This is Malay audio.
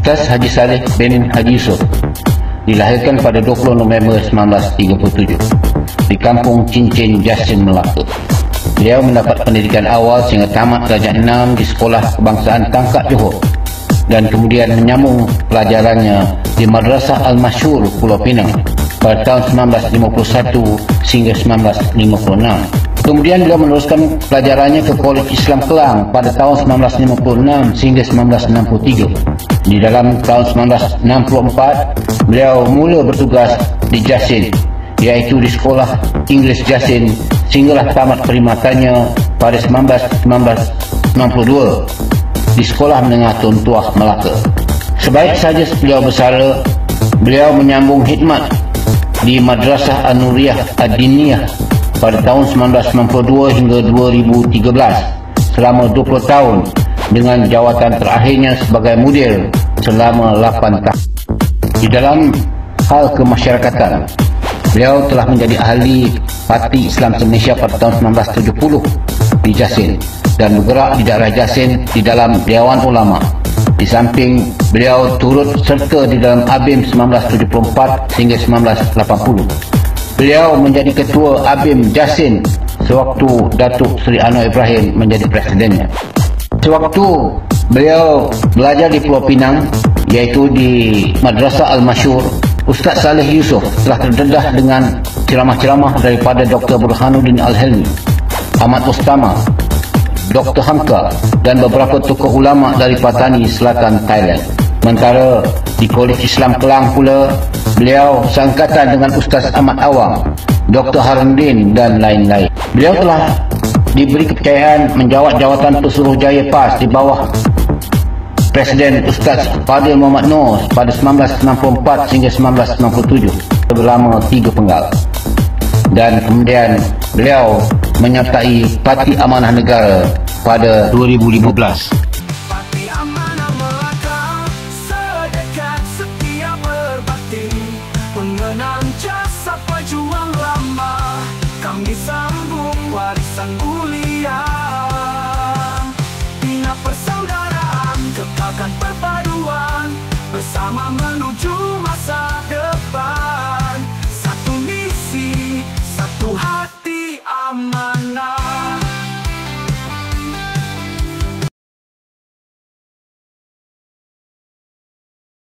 Ustaz Haji Saleh bin Haji Yusof dilahirkan pada 20 November 1937 di Kampung Cincin, Jasin, Melaka. Beliau mendapat pendidikan awal sehingga tamat darjah 6 di Sekolah Kebangsaan Tangkak, Johor, dan kemudian menyambung pelajarannya di Madrasah Al-Masyhur, Pulau Pinang pada tahun 1951 sehingga 1956. Kemudian beliau meneruskan pelajarannya ke Kolej Islam Kelang pada tahun 1956 sehingga 1963. Di dalam tahun 1964, beliau mula bertugas di Jasin, iaitu di Sekolah Inggeris Jasin, sehinggalah tamat perkhidmatannya pada 1962 di Sekolah Menengah Tun Tuah, Melaka. Sebaik saja beliau bersara, beliau menyambung khidmat di Madrasah An-Nuriyah Ad-Diniyah pada tahun 1992 hingga 2013, selama 20 tahun, dengan jawatan terakhirnya sebagai mudir selama 8 tahun. Di dalam hal kemasyarakatan, beliau telah menjadi ahli Parti Islam Malaysia pada tahun 1970 di Jasin dan bergerak di daerah Jasin di dalam Dewan Ulama. Di samping beliau turut serta di dalam ABIM 1974 hingga 1980. Beliau menjadi ketua ABIM Jasin sewaktu Datuk Seri Anwar Ibrahim menjadi presidennya. Sewaktu beliau belajar di Pulau Pinang, iaitu di Madrasah Al-Masyhur, Ustaz Saleh Yusof telah terdedah dengan ceramah-ceramah daripada Dr. Burhanuddin Al-Helmi, Ahmad Ustama, Dr. Hamka dan beberapa tokoh ulama dari Patani Selatan, Thailand. Sementara di Kolej Islam Kelang pula, beliau seangkatan dengan Ustaz Ahmad Awang, Dr. Harundin dan lain-lain. Beliau telah diberi kepercayaan menjawat jawatan Pesuruhjaya PAS di bawah Presiden Ustaz Fadil Muhammad Noor pada 1964 hingga 1997 selama 3 penggal. Dan kemudian beliau menyertai Parti Amanah Negara pada 2015. Mengenang jasa pejuang lama, kami sambung warisan mulia. Bina persaudaraan, kekalkan perpaduan, bersama menuju masa